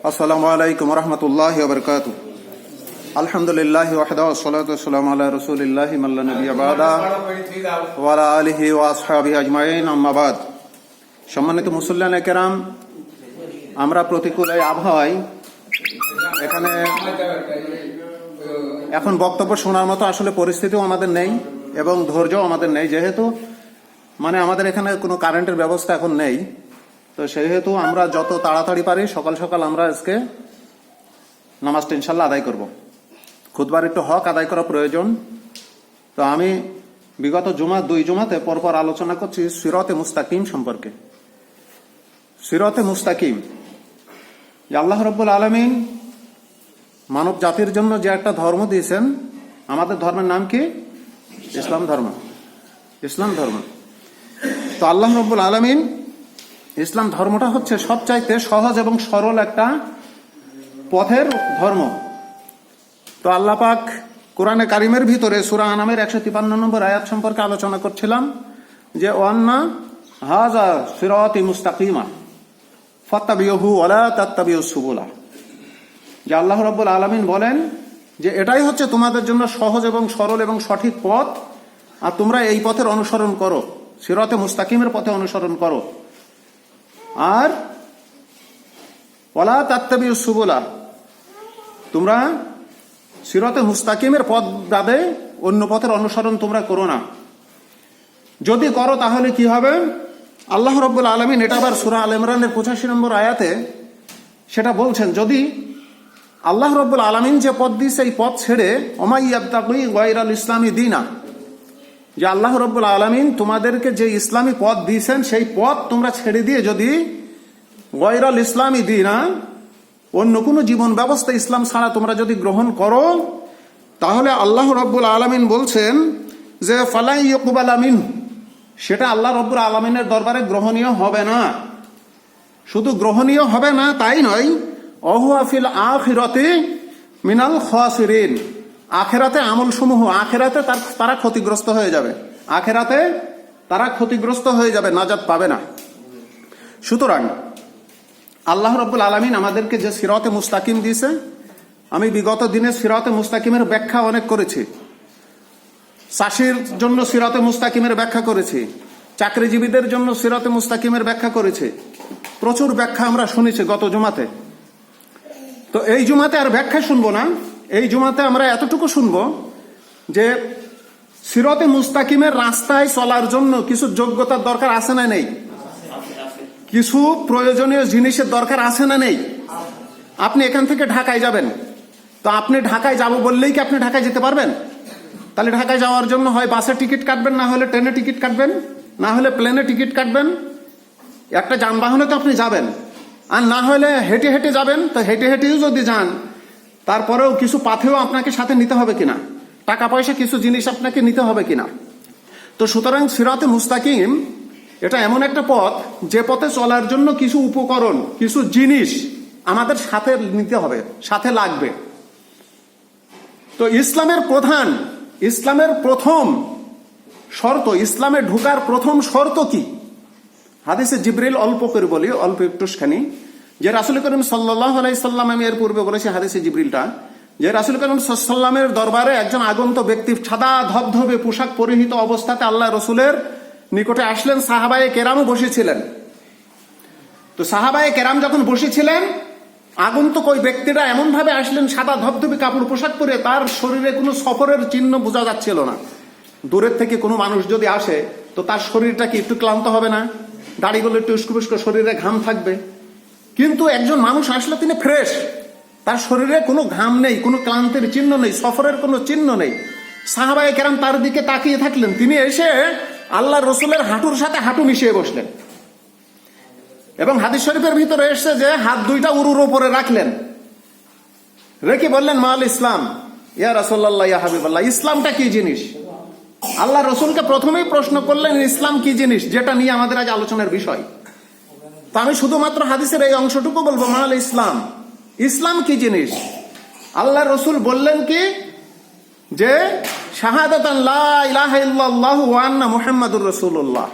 আসসালামু আলাইকুম রহমতুল্লাহি ওয়া বারাকাতুহু। আলহামদুলিল্লাহি ওয়াহদাহু ওয়াসসালাতু ওয়াসসালামু আলা রাসূলিল্লাহি মান লা নাবিয়্যা বা'দা ওয়া আলা আলিহি ওয়া আসহাবিহি আজমাইন, আম্মা বাদ। সম্মানিত মুসল্লিয়ানে কেরাম, আমরা প্রতিকূল এই আবহাওয়ায় এখানে এখন বক্তব্য শোনার মতো আসলে পরিস্থিতিও আমাদের নেই এবং ধৈর্যও আমাদের নেই, যেহেতু আমাদের এখানে কোনো কারেন্টের ব্যবস্থা এখন নেই। তো সেহেতু আমরা যত তাড়াতাড়ি পারি সকাল সকাল আমরা আজকে নামাজটা ইনশাল্লাহ আদায় করব। খুতবার একটু হক আদায় করা প্রয়োজন। তো আমি বিগত দুই জুমাতে পরপর আলোচনা করছি সিরাতে মুস্তাকিম সম্পর্কে। সিরাতে মুস্তাকিম, যে আল্লাহ রাব্বুল আলামিন মানব জাতির জন্য যে একটা ধর্ম দিয়েছেন, আমাদের ধর্মের নাম কি? ইসলাম ধর্ম। ইসলাম ধর্ম। তো আল্লাহ রাব্বুল আলামিন ইসলাম ধর্মটা হচ্ছে সবচাইতে সহজ এবং সরল একটা পথের ধর্ম। তো আল্লাহ পাক কোরআনে কারিমের ভিতরে সূরা আনামের 153 নম্বর আয়াত সম্পর্কে আলোচনা করছিলাম, যে ওয়ান্না হাযা সিরাতি মুস্তাকিমা ফাত্তাবিউহু ওয়া লা তাত্তাবিউস সুবুলা। যে আল্লাহ রাব্বুল আলামিন বলেন যে এটাই হচ্ছে তোমাদের জন্য সহজ এবং সরল এবং সঠিক পথ, আর তোমরা এই পথের অনুসরণ করো, সিরাতে মুস্তাকিমের পথে অনুসরণ করো। আর ওয়ালা তাত্তাবিউস সুবুলা, তোমরা সিরাতে মুস্তাকিমের পথ বাদে অন্য পথের অনুসরণ তোমরা করো না। যদি করো তাহলে কি হবে? আল্লাহ রাব্বুল আলামিন এটা আবার সূরা আল ইমরানের 85 নম্বর আয়াতে সেটা বলছেন, যদি আল্লাহ রাব্বুল আলামিন যে পথ দিয়েছে এই পথ ছেড়ে ওমাই ইয়াবতাগি গায়রাল ইসলামি দীনা, যে আল্লাহ রাব্বুল আলামিন তোমাদেরকে যে ইসলামী পথ দিয়েছেন সেই পথ তোমরা ছেড়ে দিয়ে যদি গায়রাল ইসলামি দীনা, অন্য কোনো জীবন ব্যবস্থা ইসলাম ছাড়া তোমরা যদি গ্রহণ করো, তাহলে আল্লাহ রাব্বুল আলামিন বলছেন যে ফালা ইউকবালা মিনহু, সেটা আল্লাহ রাব্বুল আলামিনের দরবারে গ্রহণীয় হবে না। শুধু গ্রহণীয় হবে না তাই নয়, ওহুয়া ফিল আখিরাতি মিনাল খাসিরিন, আখেরাতে আমলসমূহ আখেরাতে তারা ক্ষতিগ্রস্ত হয়ে যাবে, আখেরাতে তারা ক্ষতিগ্রস্ত হয়ে যাবে, নাজাত পাবে না। সুতরাং আল্লাহ রাব্বুল আলামিন আমাদেরকে যে সিরাতে মুস্তাকিম দিয়েছে, আমি বিগত দিনে সিরাতে মুস্তাকিমের ব্যাখ্যা অনেক করেছি। চাষির জন্য সিরাতে মুস্তাকিমের ব্যাখ্যা করেছি, চাকরিজীবীদের জন্য সিরাতে মুস্তাকিমের ব্যাখ্যা করেছি, প্রচুর ব্যাখ্যা আমরা শুনেছি গত জুমাতে। তো এই জুমাতে আর ব্যাখ্যা শুনবো না, এই জুমাতে আমরা এতটুকু শুনবো যে সিরাতে মুস্তাকিমের রাস্তায় চলার জন্য কিছু যোগ্যতার দরকার আছে না নেই? কিছু প্রয়োজনীয় জিনিসের দরকার আছে না নেই? আপনি এখান থেকে ঢাকায় যাবেন, তো আপনি ঢাকায় যাব বললেই কি আপনি ঢাকায় যেতে পারবেন? তাহলে ঢাকায় যাওয়ার জন্য হয় বাসে টিকিট কাটবেন, না হলে ট্রেনে টিকিট কাটবেন, না হলে প্লেনে টিকিট কাটবেন, একটা যানবাহনে তো আপনি যাবেন। আর না হলে হেঁটে হেঁটে যাবেন, তো হেঁটে হেঁটেও যদি যান তারপরেও কিছু পাথেও আপনাকে সাথে নিতে হবে কিনা, টাকা পয়সা কিছু জিনিস আপনাকে নিতে হবে কিনা। তো সুতরাং সিরাতে মুস্তাকিম এটা এমন একটা পথ, যে পথে চলার জন্য কিছু উপকরণ, কিছু জিনিস আমাদের সাথে নিতে হবে, সাথে লাগবে। তো ইসলামের প্রথম শর্ত, ইসলামে ঢোকার প্রথম শর্ত কি? হাদিসে জিবরিল, অল্প করে বলি, অল্প একটুখানি, যে রাসূল করিম সাল্লাল্লাহু আলাইহি সাল্লাম, আমি এর পূর্বে বলেছি হাদিসে জিবরিলটা, যে রাসূল করিম সাল্লাল্লাহু আলাইহি সাল্লামের দরবারে একজন আগন্ত ব্যক্তি সাদা ধবধবে পোশাক পরিহিত অবস্থাতে আল্লাহ রসুলের নিকটে আসলেন। সাহাবায়ে কেরামও বসেছিলেন। তো সাহাবায়ে কেরাম যখন বসেছিলেন, আগন্তুক ওই ব্যক্তিরা এমন ভাবে আসলেন, সাদা ধবধবে কাপড় পোশাক পরে, তার শরীরে কোনো সফরের চিহ্ন বোঝা যাচ্ছিল না। দূরের থেকে কোনো মানুষ যদি আসে তো তার শরীরটা কি একটু ক্লান্ত হবে না? দাড়িগুলো একটু উস্কো উস্কো, শরীরে ঘাম থাকবে। কিন্তু একজন মানুষ আসলে তিনি ফ্রেশ, তার শরীরে কোনো ঘাম নেই, কোনো ক্লান্তির চিহ্ন নেই, সফরের কোনো চিহ্ন নেই। সাহাবায়ে কেরাম তার দিকে তাকিয়ে থাকলেন। তিনি এসে আল্লাহ রসুলের হাঁটুর সাথে হাঁটু মিশিয়ে বসলেন, এবং হাদিস শরীফের ভিতরে এসেছে যে হাত দুইটা উরুর উপরে রাখলেন, রেখে বললেন মাল ইসলাম, ইয়া রাসূলুল্লাহ, ইয়া হাবিবাল্লাহ, ইসলামটা কি জিনিস? আল্লাহ রসুলকে প্রথমেই প্রশ্ন করলেন ইসলাম কি জিনিস, যেটা নিয়ে আমাদের আজ আলোচনার বিষয়। তো আমি শুধুমাত্র হাদিসের এই অংশটুকু বলবো, মাল ইসলাম, ইসলাম কি জিনিস? আল্লাহ রসুল বললেন কি, যে শাহাদাতান লা ইলাহা ইল্লাল্লাহু ওয়া আন্না মুহাম্মাদুর রাসূলুল্লাহ।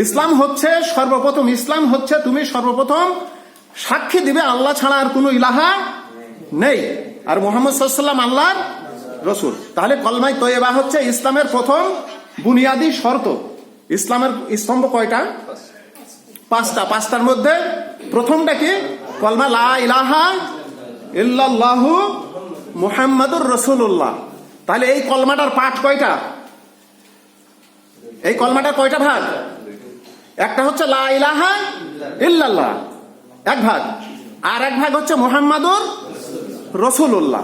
ইসলাম হচ্ছে সর্বপ্রথম, ইসলাম হচ্ছে তুমি সর্বপ্রথম সাক্ষী দিবে আল্লাহ ছাড়া আর কোনো ইলাহা নেই, আর মুহাম্মদ সাল্লাল্লাহু আলাইহি ওয়াসাল্লাম আল্লাহর রাসূল। তাহলে কলমায়ে তয়্যিবা হচ্ছে ইসলামের প্রথম বুনিয়াদী শর্ত। ইসলামের স্তম্ভ কয়টা? পাঁচটা। পাঁচটার মধ্যে প্রথমটা কি? কলমা লা ইলাহা ইল্লাল্লাহু মুহাম্মাদুর রাসূলুল্লাহ। তাহলে এই কলমাটার পাঠ কয়টা? এই কলমাটার কয়টা ভাগ? একটা হচ্ছে লা ইলাহা ইল্লাল্লাহ, এক ভাগ, আর এক ভাগ হচ্ছে মুহাম্মাদুর রাসূলুল্লাহ।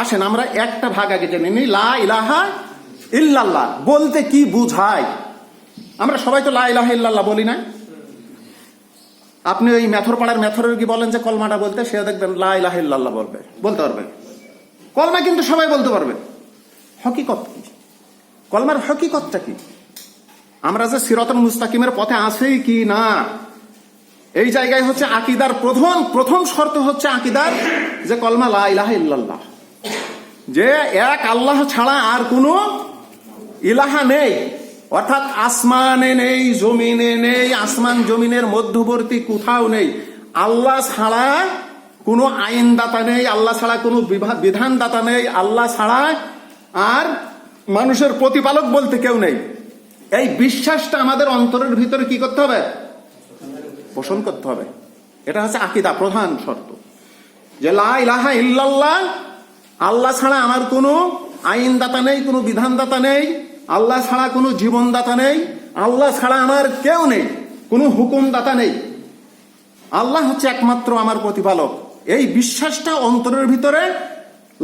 আসেন আমরা একটা ভাগ আগে জেনে নিই। লা ইলাহা ইল্লাল্লাহ বলতে কি বুঝায়? আমরা সবাই তো লা ইলাহা ইল্লাল্লাহ বলি না। আপনি ওই মেথর পাড়ার মেথরের কি বলেন যে কলমাটা বলতে, সে দেখবেন লা ইলাহা ইল্লাল্লাহ বলতে পারবে। কলমা কিন্তু সবাই বলতে পারবে। হকিকত কি? কলমার হকিকতটা কি? আমরা যে সিরাতুল মুস্তাকিমের পথে আছি কি না, এই জায়গায় হচ্ছে আকীদার প্রথম শর্ত হচ্ছে আকীদার যে কলমা লা ইলাহা ইল্লাল্লাহ, যে এক আল্লাহ ছাড়া আর কোনো ইলাহা নেই। অর্থাৎ আসমানে নেই, জমিনে নেই, আসমান জমিনের মধ্যবর্তী কোথাও নেই। আল্লাহ ছাড়া কোনো আইনদাতা নেই, আল্লাহ ছাড়া কোনো বিধানদাতা নেই, আল্লাহ ছাড়া আর মানুষের প্রতিপালক বলতে কেউ নেই। এই বিশ্বাসটা আমাদের অন্তরের ভিতরে কি করতে হবে? পোষণ করতে হবে। এটা হচ্ছে আকীদা প্রধান শর্ত, যে লা ইলাহা ইল্লাল্লাহ, আল্লাহ ছাড়া আমার কোনো আইনদাতা নেই, কোনো বিধানদাতা নেই, আল্লাহ ছাড়া কোনো জীবনদাতা নেই, আল্লাহ ছাড়া আমার কেউ নেই, কোনো হুকুমদাতা নেই, আল্লাহ হচ্ছে একমাত্র আমার প্রতিপালক। এই বিশ্বাসটা অন্তরের ভিতরে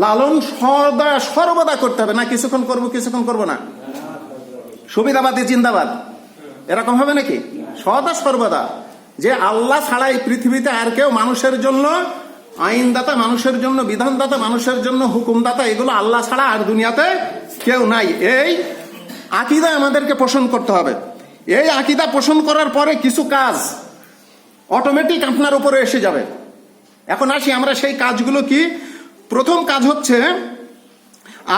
লালন সর্বদা করতে হবে। না কিছুক্ষণ করবো কিছুক্ষণ করবো না, সুবিধাবাদী জিন্দাবাদ, এরকম হবে নাকি? সদা সর্বদা যে আল্লাহ ছাড়া এই পৃথিবীতে আর কেউ মানুষের জন্য আইনদাতা, মানুষের জন্য বিধানদাতা, মানুষের জন্য হুকুমদাতা, এগুলো আল্লাহ ছাড়া আর দুনিয়াতে কেউ নাই। এই আকীদা আমাদেরকে পোষণ করতে হবে। এই আকীদা পোষণ করার পরে কিছু কাজ অটোমেটিক আপনার উপরে এসে যাবে। এখন আসি আমরা সেই কাজগুলো কি। প্রথম কাজ হচ্ছে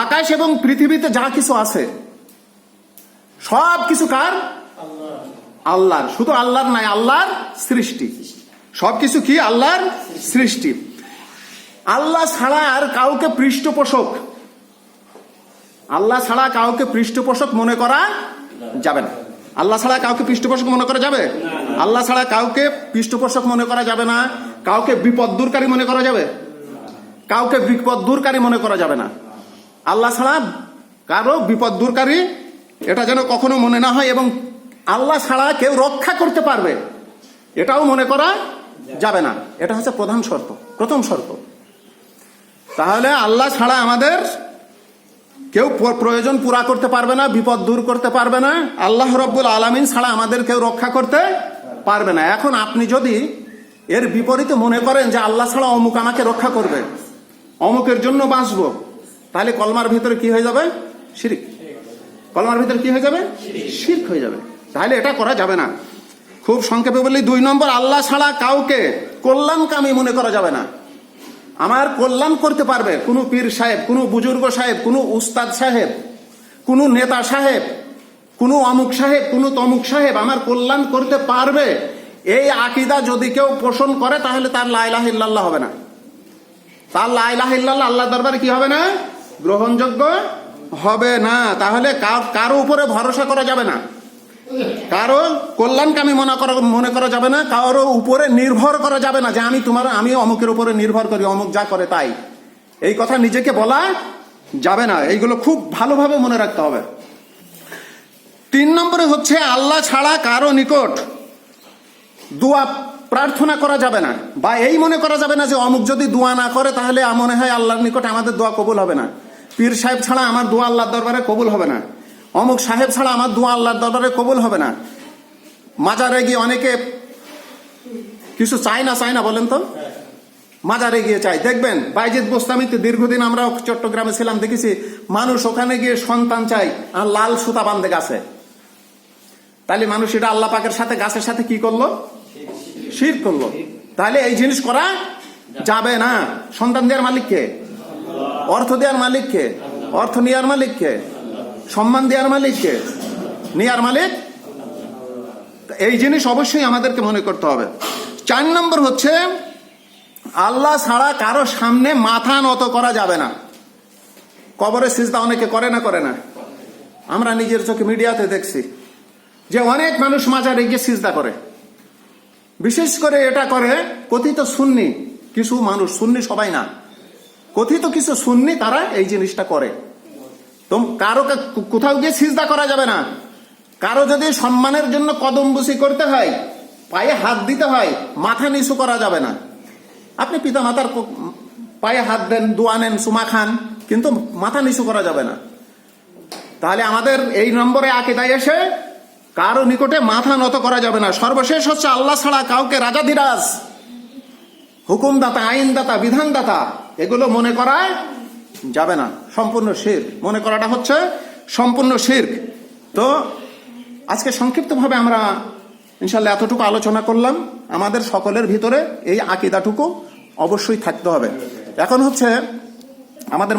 আকাশ এবং পৃথিবীতে যা কিছু আছে সব কিছু কার? আল্লাহর। শুধু আল্লাহর নাই, আল্লাহর সৃষ্টি। সবকিছু কি? আল্লাহর সৃষ্টি। আল্লাহ ছাড়া আর কাউকে পৃষ্ঠপোষক, আল্লাহ ছাড়া কাউকে পৃষ্ঠপোষক মনে করা যাবে না। আল্লাহ ছাড়া কাউকে পৃষ্ঠপোষক মনে করা যাবে? আল্লাহ ছাড়া কাউকে পৃষ্ঠপোষক মনে করা যাবে না। কাউকে বিপদ দূরকারী মনে করা যাবে? কাউকে বিপদ দূরকারী মনে করা যাবে না। আল্লাহ ছাড়া কারো বিপদ দূরকারী এটা যেন কখনো মনে না হয়, এবং আল্লাহ ছাড়া কেউ রক্ষা করতে পারবে এটাও মনে করা যাবে না। এটা হচ্ছে প্রধান শর্ত, প্রথম শর্ত। তাহলে আল্লাহ ছাড়া আমাদের কেউ প্রয়োজন পুরা করতে পারবে না, বিপদ দূর করতে পারবে না। আল্লাহ রব্বুল আলামিন ছাড়া আমাদের কেউ রক্ষা করতে পারবে না। এখন আপনি যদি এর বিপরীতে মনে করেন যে আল্লাহ ছাড়া অমুক আমাকে রক্ষা করবে, অমুকের জন্য বাঁচবো, তাহলে কলমার ভিতরে কি হয়ে যাবে? শিরক। কলমার ভিতরে কি হয়ে যাবে? শিরক হয়ে যাবে। তাহলে এটা করা যাবে না। খুব সংক্ষেপে বলি, 2 নম্বর, আল্লাহ ছাড়া কাউকে কল্যাণকামী মনে করা যাবে না। আমার কল্যাণ করতে পারবে কোনো পীর সাহেব, কোনো বুজুর্গ সাহেব, কোনো উস্তাদ সাহেব, কোনো নেতা সাহেব, কোনো অমুক সাহেব, কোনো তমুক সাহেব আমার কল্যাণ করতে পারবে, এই আকীদা যদি কেউ পোষণ করে তাহলে তার লা ইলাহা ইল্লাল্লাহ হবে না। তার লা ইলাহা ইল্লাল্লাহ আল্লাহর দরবারে কি হবে না? গ্রহণযোগ্য হবে না। তাহলে কারো উপরে ভরসা করা যাবে না, কারো কল্যাণকামী মনে করা যাবে না, কারো উপরে নির্ভর করা যাবে না যে আমি অমুকের উপরে নির্ভর করি, অমুক যা করে তাই, এই কথা নিজেকে বলা যাবে না। এইগুলো খুব ভালোভাবে মনে রাখতে হবে। 3 নম্বরে হচ্ছে আল্লাহ ছাড়া কারো নিকট দোয়া প্রার্থনা করা যাবে না, বা এই মনে করা যাবে না যে অমুক যদি দোয়া না করে তাহলে মনে হয় আল্লাহর নিকট আমাদের দোয়া কবুল হবে না। পীর সাহেব ছাড়া আমার দোয়া আল্লাহর দরবারে কবুল হবে না, অমুক সাহেব ছাড়া আমার দোয়া আল্লাহর দরবারে কবুল হবে না। মাজারে গিয়ে অনেকে কিছু চায় না বলেন তো? মাজারে গিয়ে চাই। দেখবেন বাইজিদ বোস্তামিতে দীর্ঘদিন আমরা চট্টগ্রামে ছিলাম, দেখেছি মানুষ ওখানে গিয়ে সন্তান চাই আর লাল সুতা বান্ধে গাছে। তাহলে মানুষ এটা আল্লাহ পাকের সাথে, গাছের সাথে কি করলো? শিরক করলো। তাহলে এই জিনিস করা যাবে না। সন্তান দেওয়ার মালিক কে? অর্থ দেওয়ার মালিক কে? অর্থ নেয়ার মালিককে, সম্মান দেওয়ার মালিককে, নেয়ার মালিক। এই জিনিস অবশ্যই আমাদেরকে মনে করতে হবে। 4 নম্বর হচ্ছে আল্লাহ ছাড়া কারো সামনে মাথা নত করা যাবে না। কবরে সিজদা অনেকে করে না, করে না? আমরা নিজের চোখে মিডিয়াতে দেখছি যে অনেক মানুষ মাজারে গিয়ে সিজদা করে। বিশেষ করে এটা করে কথিত সুন্নি কিছু মানুষ, সুন্নি সবাই না, কথিত কিছু সুন্নি তারা এই জিনিসটা করে। তো কারো কোথাও গিয়ে সিজদা করা যাবে না। কারো যদি সম্মানের জন্য কদম বুসি করতে হয়, পায়ে হাত দিতে হয়, মাথা নিচু করা যাবে না। আপনি পিতা মাতার পায়ে হাত দেন, দোয়া নেন, চুমা খান, কিন্তু মাথা নিচু করা যাবে না। তাহলে আমাদের এই নম্বরে আকীদায় এসে কারো নিকটে মাথা নত করা যাবে না। সর্বশেষ হচ্ছে আল্লাহ ছাড়া কাউকে রাজাধিরাজ, হুকুমদাতা, আইনদাতা, বিধানদাতা এগুলো মনে করা যাবে না। সম্পূর্ণ শিরক মনে করাটা হচ্ছে সম্পূর্ণ শিরক। তো আজকে সংক্ষিপ্তভাবে আমরা ইনশাআল্লাহ এতটুকু আলোচনা করলাম। আমাদের সকলের ভিতরে এই আকীদাটুকু অবশ্যই থাকতে হবে। এখন হচ্ছে আমাদের